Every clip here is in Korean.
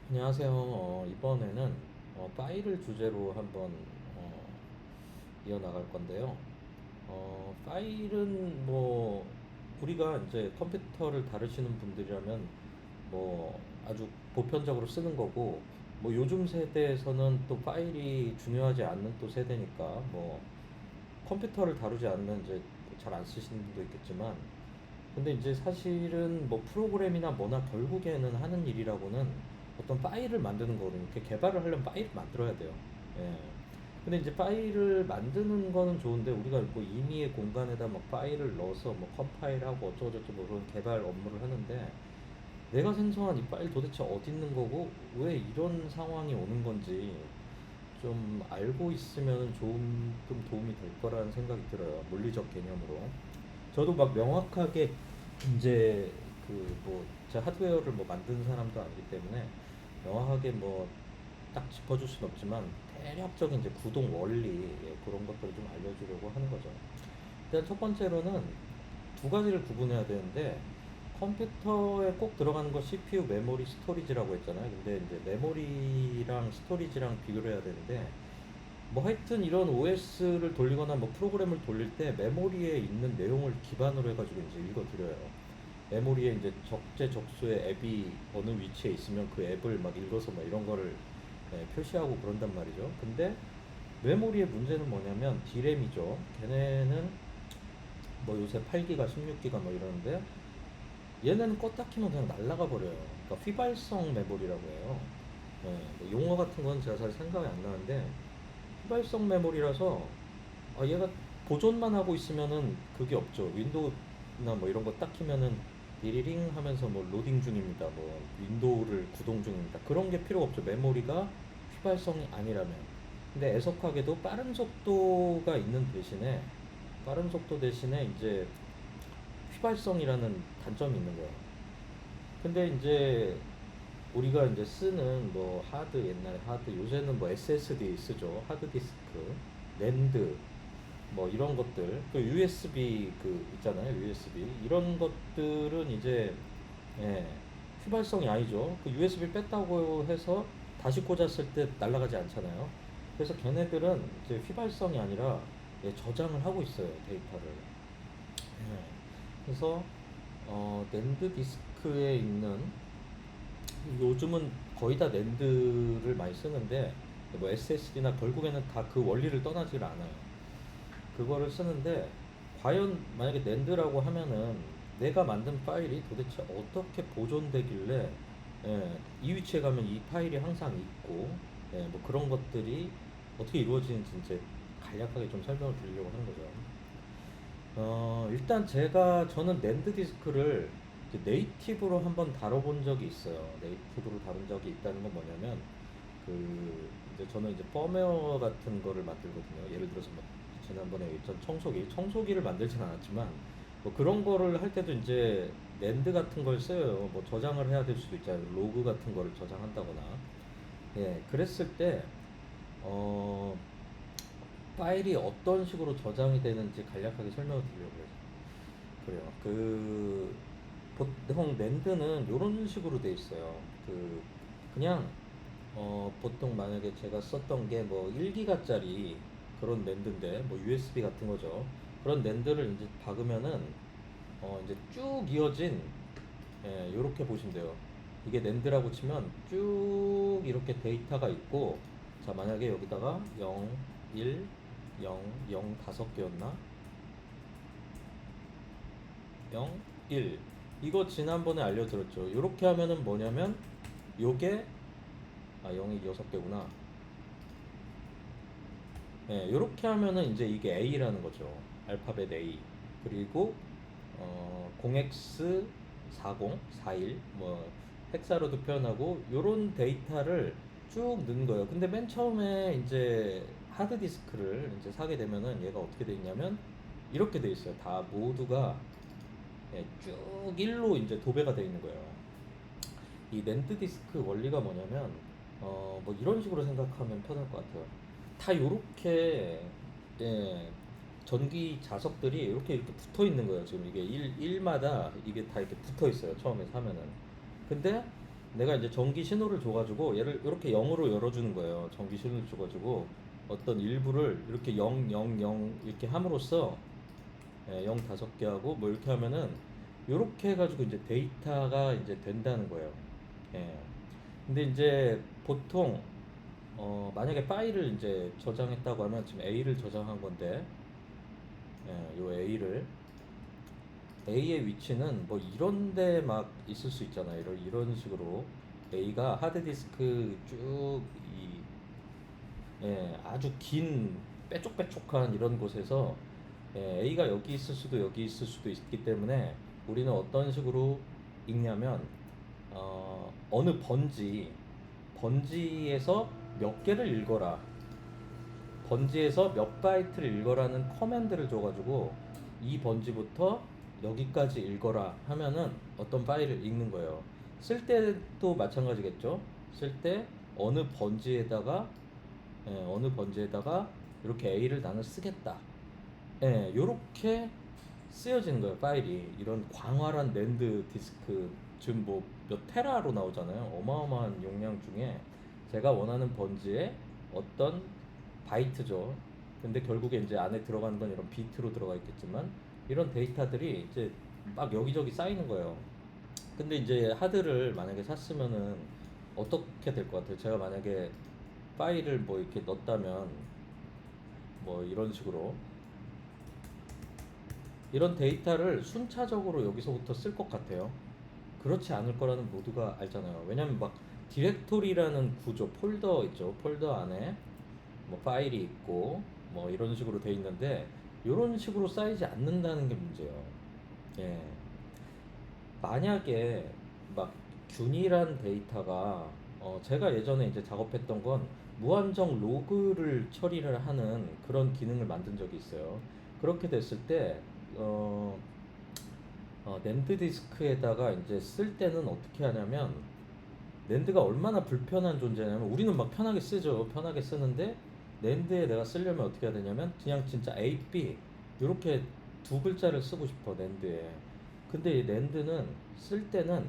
안녕하세요. 이번에는 파일을 주제로 한번 어, 이어나갈 건데요. 파일은 뭐 우리가 이제 컴퓨터를 다루시는 분들이라면 뭐 아주 보편적으로 쓰는 거고, 뭐 요즘 세대에서는 또 파일이 중요하지 않는 또 세대니까 뭐 컴퓨터를 다루지 않으면 이제 잘 안 쓰시는 분도 있겠지만, 근데 이제 사실은 뭐 프로그램이나 뭐나 결국에는 하는 일이라고는 어떤 파일을 만드는 거거든요. 이렇게 개발을 하려면 파일을 만들어야 돼요. 예. 근데 이제 파일을 만드는 거는 좋은데, 우리가 뭐 임의의 공간에다 막 파일을 넣어서 뭐 컴파일하고 어쩌고저쩌고 뭐 그런 개발 업무를 하는데, 내가 생성한 이 파일 도대체 어디 있는 거고 왜 이런 상황이 오는 건지 좀 알고 있으면 좀 도움이 될 거라는 생각이 들어요. 물리적 개념으로. 저도 막 명확하게 이제 그 뭐 제 하드웨어를 뭐 만드는 사람도 아니기 때문에 명확하게 뭐 딱 짚어줄 수는 없지만, 대략적인 이제 구동 원리, 그런 것들을 좀 알려주려고 하는 거죠. 일단 첫 번째로는 두 가지를 구분해야 되는데, 컴퓨터에 꼭 들어가는 거 CPU, 메모리, 스토리지라고 했잖아요. 근데 이제 메모리랑 스토리지랑 비교를 해야 되는데, 뭐 하여튼 이런 OS를 돌리거나 뭐 프로그램을 돌릴 때 메모리에 있는 내용을 기반으로 해가지고 이제 읽어드려요. 메모리에 이제 적재적소의 앱이 어느 위치에 있으면 그 앱을 막 읽어서 막 이런 거를 표시하고 그런단 말이죠. 근데 메모리의 문제는 뭐냐면 D램이죠. 걔네는 뭐 요새 8기가, 16기가 뭐 이러는데, 얘네는 껐다 키면 그냥 날아가 버려요. 그러니까 휘발성 메모리라고 해요. 뭐 용어 같은 건 제가 잘 생각이 안 나는데, 휘발성 메모리라서 얘가 보존만 하고 있으면은 그게 없죠. 윈도우나 뭐 이런 거 딱 키면은 디리링 하면서 뭐 로딩 중입니다. 뭐 윈도우를 구동 중입니다. 그런 게 필요 없죠. 메모리가 휘발성이 아니라면. 근데 애석하게도 빠른 속도 대신에 이제 휘발성이라는 단점이 있는 거예요. 근데 이제 우리가 이제 쓰는 뭐 하드, 옛날에 하드, 요새는 뭐 SSD 쓰죠. 하드 디스크, 랜드, 뭐 이런 것들, 그 USB 그 있잖아요. USB 이런 것들은 이제 예, 휘발성이 아니죠. 그 USB 뺐다고 해서 다시 꽂았을 때 날아가지 않잖아요. 그래서 걔네들은 이제 휘발성이 아니라 저장을 하고 있어요, 데이터를. 예. 그래서 낸드 디스크에 있는, 요즘은 거의 다 낸드를 많이 쓰는데, 뭐 SSD나 결국에는 다 그 원리를 떠나질 않아요. 그거를 쓰는데, 과연 만약에 낸드라고 하면은 내가 만든 파일이 도대체 어떻게 보존되길래 이 위치에 가면 이 파일이 항상 있고, 뭐 그런 것들이 어떻게 이루어지는지 이제 간략하게 좀 설명을 드리려고 하는 거죠. 일단 저는 낸드 디스크를 이제 네이티브로 한번 다뤄본 적이 있어요. 네이티브로 다룬 적이 있다는 건 뭐냐면, 그 이제 저는 이제 펌웨어 같은 거를 만들거든요. 예를 들어서 뭐 지난번에 있던 청소기를 만들진 않았지만, 뭐 그런 거를 할 때도 이제 낸드 같은 걸 써요. 뭐 저장을 해야 될 수도 있잖아요. 로그 같은 거를 저장한다거나. 그랬을 때 어, 파일이 어떤 식으로 저장이 되는지 간략하게 설명을 드리려고 해요. 그래요. 보통 랜드는 이런 식으로 돼 있어요. 그냥 보통 만약에 제가 썼던 게 뭐 1기가짜리 그런 랜드인데, 뭐 USB 같은 거죠. 그런 랜드를 이제 박으면은 이제 쭉 이어진, 요렇게 보시면 돼요. 이게 랜드라고 치면 쭉 이렇게 데이터가 있고, 자 만약에 여기다가 0, 1, 0, 0 다섯 개였나? 0, 1. 이거 지난번에 알려드렸죠. 이렇게 하면은 뭐냐면, 요게 0이 6개구나. 이렇게 하면은 이제 이게 A라는 거죠. 알파벳 A. 그리고 0x 40, 41, 뭐 헥사로도 표현하고 요런 데이터를 쭉 넣는 거예요. 근데 맨 처음에 이제 하드 디스크를 이제 사게 되면은 얘가 어떻게 돼 있냐면 이렇게 돼 있어요. 다 모두가 쭉 일로 이제 도배가 돼 있는 거예요. 이 낸드 디스크 원리가 뭐냐면 뭐 이런 식으로 생각하면 편할 것 같아요. 다 요렇게 전기 자석들이 이렇게 붙어 있는 거예요. 지금 이게 일마다 이게 다 이렇게 붙어 있어요. 처음에 사면은. 근데 내가 이제 전기 신호를 줘가지고 얘를 이렇게 0으로 열어주는 거예요. 전기 신호를 줘가지고 어떤 일부를 이렇게 0, 0, 0 이렇게 함으로써 0 5개 하고 뭐 이렇게 하면은 이렇게 해가지고 이제 데이터가 이제 된다는 거예요. 예. 근데 이제 보통 만약에 파일을 이제 저장했다고 하면 지금 A를 저장한 건데 요 A의 위치는 뭐 이런 데 막 있을 수 있잖아요. 이런 식으로 A가 하드디스크 쭉 아주 긴 빼쪽빼쪽한 이런 곳에서 A가 여기 있을 수도 여기 있을 수도 있기 때문에 우리는 어떤 식으로 읽냐면 어느 번지에서 몇 개를 읽어라, 번지에서 몇 바이트를 읽어라는 커맨드를 줘가지고 이 번지부터 여기까지 읽어라 하면은 어떤 파일을 읽는 거예요. 쓸 때도 마찬가지겠죠. 쓸 때 어느 번지에다가 어느 번지에다가 이렇게 A를 나는 쓰겠다. 요렇게 쓰여지는 거예요. 파일이 이런 광활한 랜드 디스크 지금 뭐 몇 테라로 나오잖아요. 어마어마한 용량 중에 제가 원하는 번지에 어떤 바이트죠. 근데 결국에 이제 안에 들어가는 건 이런 비트로 들어가 있겠지만 이런 데이터들이 이제 막 여기저기 쌓이는 거예요. 근데 이제 하드를 만약에 샀으면은 어떻게 될 것 같아요? 제가 만약에 파일을 뭐 이렇게 넣었다면 뭐 이런 식으로 이런 데이터를 순차적으로 여기서부터 쓸 것 같아요. 그렇지 않을 거라는 모두가 알잖아요. 왜냐면 막 디렉토리라는 구조, 폴더 있죠. 폴더 안에 뭐 파일이 있고 뭐 이런 식으로 돼 있는데 이런 식으로 쌓이지 않는다는 게 문제예요. 예. 만약에 막 균일한 데이터가 제가 예전에 이제 작업했던 건 무한정 로그를 처리를 하는 그런 기능을 만든 적이 있어요. 그렇게 됐을 때 낸드 디스크에다가 이제 쓸 때는 어떻게 하냐면 낸드가 얼마나 불편한 존재냐면 우리는 막 편하게 쓰죠. 편하게 쓰는데 낸드에 내가 쓰려면 어떻게 해야 되냐면 그냥 진짜 A, B 이렇게 두 글자를 쓰고 싶어 낸드에. 근데 이 낸드는 쓸 때는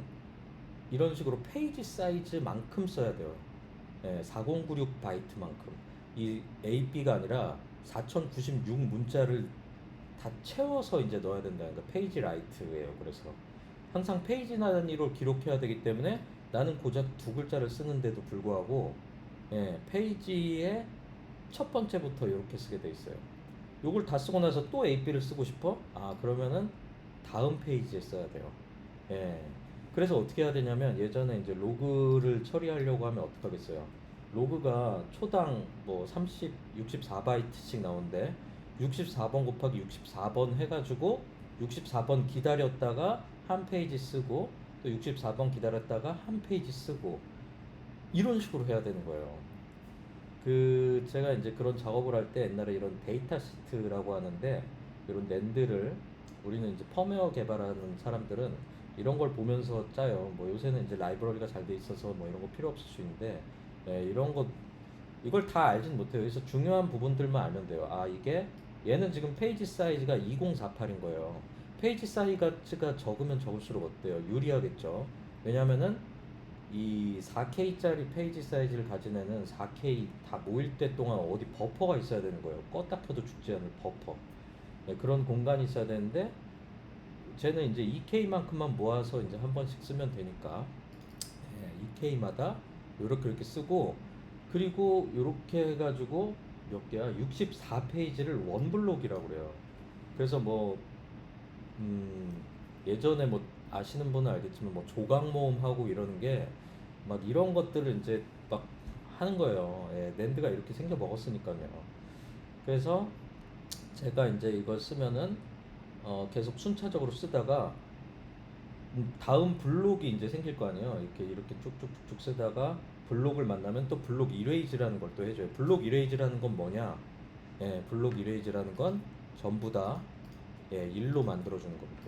이런 식으로 페이지 사이즈만큼 써야 돼요. 4096 바이트만큼. 이 A, B가 아니라 4096 문자를 다 채워서 이제 넣어야 된다는 거. 페이지 라이트예요. 그래서 항상 페이지 단위로 기록해야 되기 때문에 나는 고작 두 글자를 쓰는데도 불구하고 페이지의 첫 번째부터 이렇게 쓰게 돼 있어요. 요걸 다 쓰고 나서 또 AP를 쓰고 싶어? 그러면은 다음 페이지에 써야 돼요. 예. 그래서 어떻게 해야 되냐면 예전에 이제 로그를 처리하려고 하면 어떻게 하겠어요? 로그가 초당 뭐 30, 64바이트씩 나오는데 64번 곱하기 64번 해가지고 64번 기다렸다가 한 페이지 쓰고 또 64번 기다렸다가 한 페이지 쓰고 이런 식으로 해야 되는 거예요. 제가 이제 그런 작업을 할 때 옛날에 이런 데이터 시트라고 하는데 이런 낸드를 우리는 이제 펌웨어 개발하는 사람들은 이런 걸 보면서 짜요. 뭐 요새는 이제 라이브러리가 잘 돼 있어서 뭐 이런 거 필요 없을 수 있는데 이런 거 이걸 다 알진 못해요. 그래서 중요한 부분들만 알면 돼요. 이게 얘는 지금 페이지 사이즈가 2048인 거예요. 페이지 사이즈가 적으면 적을수록 어때요? 유리하겠죠. 왜냐면은 이 4K짜리 페이지 사이즈를 가진 애는 4K 다 모일 때 동안 어디 버퍼가 있어야 되는 거예요. 껐다 켜도 죽지 않을 버퍼. 그런 공간이 있어야 되는데 쟤는 이제 2K만큼만 모아서 이제 한 번씩 쓰면 되니까 2K마다 요렇게 이렇게 쓰고 그리고 요렇게 해가지고 몇 개야? 64페이지를 원블록이라고 그래요. 그래서 뭐 예전에 뭐 아시는 분은 알겠지만 뭐 조각 모음하고 이러는 게 막 이런 것들을 이제 막 하는 거예요. 낸드가 이렇게 생겨 먹었으니까요. 그래서 제가 이제 이걸 쓰면은 계속 순차적으로 쓰다가 다음 블록이 이제 생길 거 아니에요. 이렇게 쭉쭉쭉쭉 쓰다가 블록을 만나면 또 블록 이레이즈라는 걸 또 해줘요. 블록 이레이즈라는 건 뭐냐? 블록 이레이즈라는 건 전부 다 1로 만들어주는 겁니다.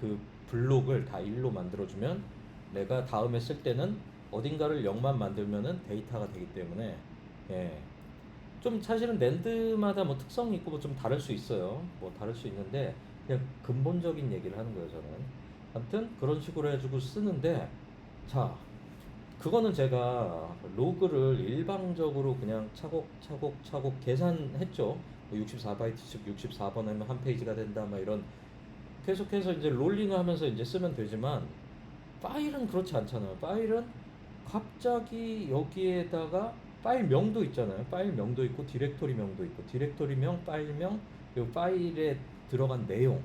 이렇게 그 블록을 다 1로 만들어주면 내가 다음에 쓸 때는 어딘가를 0만 만들면은 데이터가 되기 때문에 좀 사실은 낸드마다 뭐 특성이 있고 뭐 좀 다를 수 있어요. 뭐 다를 수 있는데 그냥 근본적인 얘기를 하는 거예요, 저는. 아무튼 그런 식으로 해가지고 쓰는데 자, 그거는 제가 로그를 일방적으로 그냥 차곡차곡 계산했죠. 64바이트씩 64번 하면 한 페이지가 된다, 막 이런 계속해서 이제 롤링을 하면서 이제 쓰면 되지만 파일은 그렇지 않잖아요. 파일은 갑자기 여기에다가 파일 명도 있잖아요. 파일 명도 있고 디렉토리 명도 있고 디렉토리명, 파일명, 그리고 파일에 들어간 내용,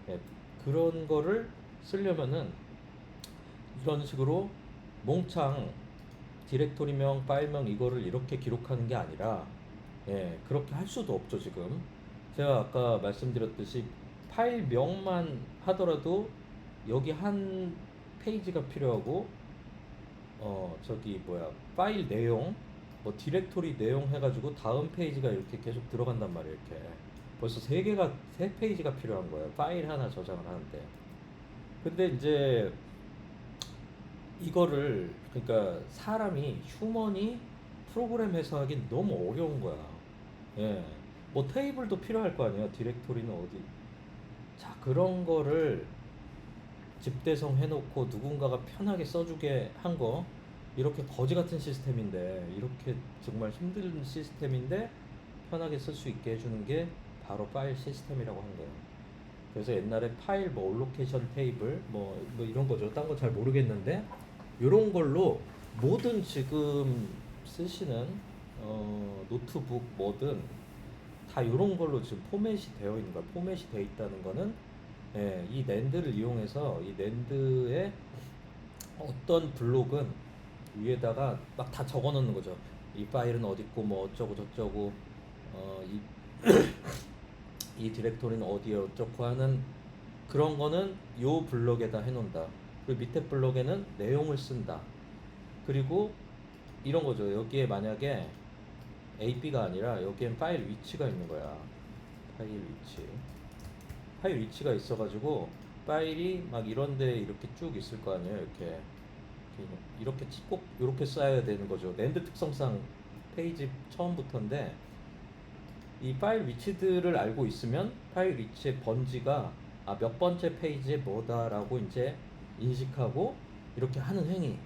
예, 그런 거를 쓰려면은 이런 식으로 몽창 디렉토리명, 파일명 이거를 이렇게 기록하는 게 아니라, 그렇게 할 수도 없죠 지금. 제가 아까 말씀드렸듯이 파일명만 하더라도 여기 한 페이지가 필요하고, 저기 뭐야, 파일 내용, 뭐 디렉토리 내용 해가지고 다음 페이지가 이렇게 계속 들어간단 말이에요. 이렇게 벌써 세 페이지가 필요한 거예요. 파일 하나 저장을 하는데. 근데 이제 이거를, 그러니까 사람이 휴먼이 프로그램해서 하긴 너무 어려운 거야. 예. 뭐 테이블도 필요할 거 아니에요. 디렉토리는 어디. 자, 그런 거를 집대성 해놓고 누군가가 편하게 써주게 한 거, 이렇게 거지 같은 시스템인데, 이렇게 정말 힘든 시스템인데 편하게 쓸 수 있게 해주는 게 바로 파일 시스템이라고 하는 거예요. 그래서 옛날에 파일 뭐 올로케이션 테이블 뭐 이런 거죠. 딴 거 잘 모르겠는데 이런 걸로 모든 지금 쓰시는 노트북 뭐든 다 이런 걸로 지금 포맷이 되어 있는 거야. 포맷이 되어 있다는 거는, 이 낸드를 이용해서 이 낸드의 어떤 블록은 위에다가 막 다 적어 놓는 거죠. 이 파일은 어디 있고 뭐 어쩌고 저쩌고, 이 이 디렉토리는 어디에 어쩌고 하는 그런 거는 요 블럭에다 해놓는다. 그리고 밑에 블럭에는 내용을 쓴다. 그리고 이런 거죠. 여기에 만약에 A, B가 아니라 여기엔 파일 위치가 있는 거야. 파일 위치. 파일 위치가 있어가지고 파일이 막 이런데 이렇게 쭉 있을 거 아니에요. 이렇게 꼭 이렇게 쌓여야 되는 거죠. 낸드 특성상 페이지 처음부터인데, 이 파일 위치들을 알고 있으면 파일 위치의 번지가 몇 번째 페이지에 뭐다라고 이제 인식하고 이렇게 하는 행위,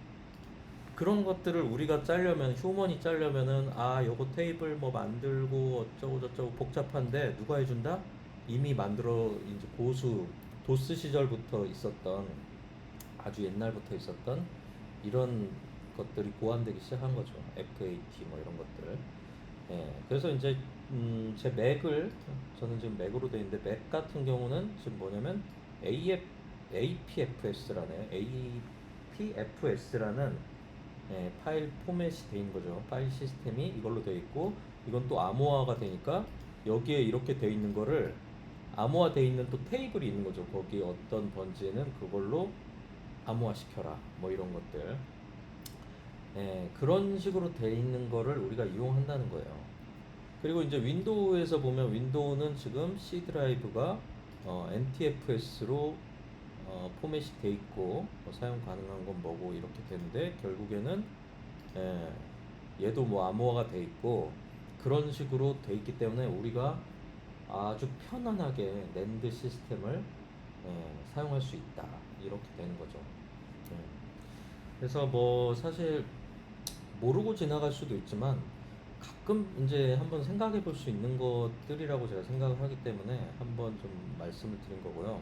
그런 것들을 우리가 짜려면, 휴먼이 짜려면은 요거 테이블 뭐 만들고 어쩌고 저쩌고 복잡한데 누가 해준다? 이미 만들어 이제 고수 도스 시절부터 있었던, 아주 옛날부터 있었던 이런 것들이 고안되기 시작한 거죠. FAT 뭐 이런 것들. 그래서 이제 제 맥을, 저는 지금 맥으로 되어 있는데, 맥 같은 경우는 지금 뭐냐면 APFS라는 파일 포맷이 돼 있는 거죠. 파일 시스템이 이걸로 되어 있고, 이건 또 암호화가 되니까 여기에 이렇게 되어 있는 거를, 암호화 되어 있는 또 테이블이 있는 거죠. 거기 어떤 번지에는 그걸로 암호화 시켜라 뭐 이런 것들. 그런 식으로 되어 있는 거를 우리가 이용한다는 거예요. 그리고 이제 윈도우에서 보면, 윈도우는 지금 C 드라이브가 NTFS로 포맷이 돼 있고, 사용 가능한 건 뭐고 이렇게 되는데, 결국에는 얘도 뭐 암호화가 돼 있고 그런 식으로 돼 있기 때문에 우리가 아주 편안하게 낸드 시스템을 사용할 수 있다, 이렇게 되는 거죠. 예. 그래서 뭐 사실 모르고 지나갈 수도 있지만 가끔 이제 한번 생각해 볼 수 있는 것들이라고 제가 생각을 하기 때문에 한번 좀 말씀을 드린 거고요.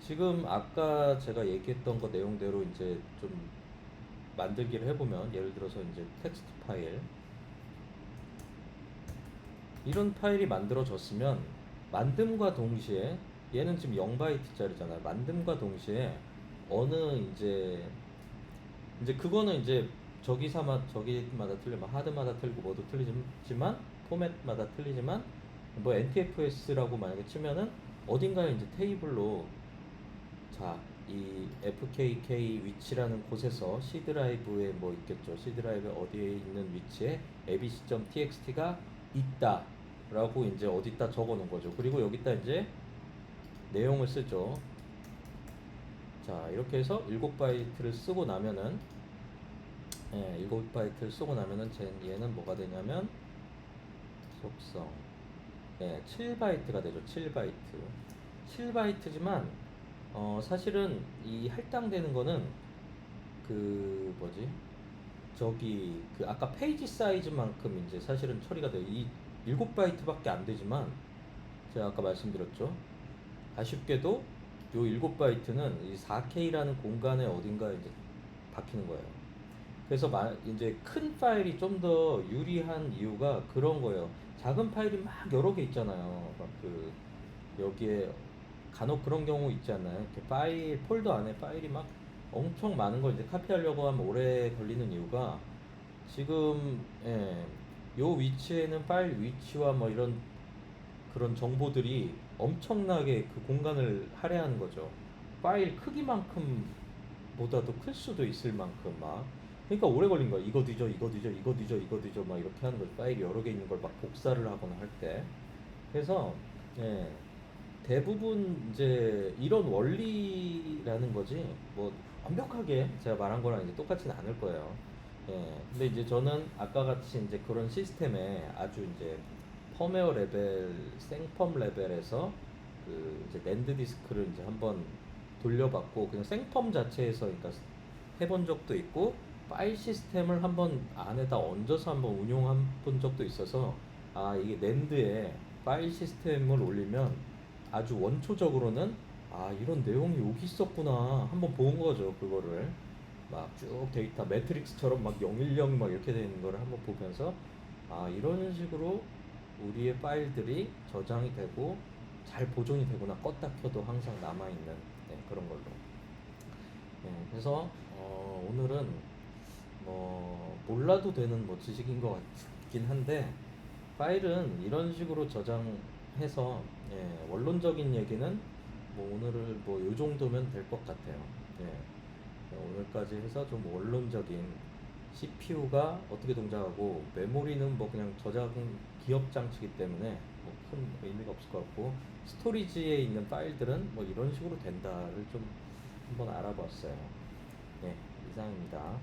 지금 아까 제가 얘기했던 거 내용대로 이제 좀 만들기를 해보면, 예를 들어서 이제 텍스트 파일, 이런 파일이 만들어졌으면 만듦과 동시에, 얘는 지금 0바이트짜리잖아요. 만듦과 동시에 어느 이제 그거는 이제 저기마다 틀리면 하드마다 틀리고 뭐도 틀리지만 포맷마다 틀리지만, 뭐 NTFS라고 만약에 치면은 어딘가에 이제 테이블로, 자, 이 FKK 위치라는 곳에서 C 드라이브에 뭐 있겠죠. C 드라이브 어디에 있는 위치에 abc.txt가 있다라고 이제 어디다 적어 놓은 거죠. 그리고 여기다 이제 내용을 쓰죠. 자, 이렇게 해서 7바이트를 쓰고 나면은, 7바이트를 쓰고 나면은 얘는 뭐가 되냐면 속성, 7바이트가 되죠. 7바이트. 7바이트지만 사실은 이 할당되는 거는 그 뭐지? 저기 그 아까 페이지 사이즈만큼 이제 사실은 처리가 돼요. 이 7바이트밖에 안 되지만 제가 아까 말씀드렸죠. 아쉽게도 요 7바이트는 이 4K라는 공간의 어딘가에 이제 박히는 거예요. 그래서 이제 큰 파일이 좀 더 유리한 이유가 그런 거예요. 작은 파일이 막 여러 개 있잖아요. 막 그 여기에 간혹 그런 경우 있지 않나요? 이렇게 파일 폴더 안에 파일이 막 엄청 많은 걸 이제 카피하려고 하면 오래 걸리는 이유가 지금 요 위치에는 파일 위치와 뭐 이런 그런 정보들이 엄청나게 그 공간을 할애하는 거죠. 파일 크기만큼 보다도 클 수도 있을 만큼 막 그러니까 오래 걸린 거야. 이거 뒤져, 이거 뒤져, 이거 뒤져, 이거 뒤져 막 이렇게 하는 거죠. 파일이 여러 개 있는 걸 막 복사를 하거나 할 때. 그래서 예, 대부분 이제 이런 원리라는 거지 뭐 완벽하게 제가 말한 거랑 이제 똑같지는 않을 거예요. 예, 근데 이제 저는 아까 같이 이제 그런 시스템에 아주 이제 펌웨어 레벨, 생펌 레벨에서 그 이제 낸드 디스크를 이제 한번 돌려봤고 그냥 생펌 자체에서 그러니까 해본 적도 있고 파일 시스템을 한번 안에다 얹어서 한번 운용한 본 적도 있어서 아 이게 낸드에 파일 시스템을 올리면 아주 원초적으로는 아 이런 내용이 여기 있었구나 한번 본 거죠. 그거를 막 쭉 데이터 매트릭스처럼 막 010 막 이렇게 되어 있는 거를 한번 보면서 아 이런 식으로 우리의 파일들이 저장이 되고 잘 보존이 되구나. 껐다 켜도 항상 남아있는 그런 걸로. 그래서 오늘은 뭐 몰라도 되는 뭐 지식인 것 같긴 한데 파일은 이런 식으로 저장해서 원론적인 얘기는 뭐 오늘을 뭐 요 정도면 될 것 같아요. 예, 오늘까지 해서 좀 원론적인 CPU가 어떻게 동작하고 메모리는 뭐 그냥 저장 기업 장치이기 때문에 뭐 큰 의미가 없을 것 같고 스토리지에 있는 파일들은 뭐 이런 식으로 된다를 좀 한번 알아봤어요. 네, 이상입니다.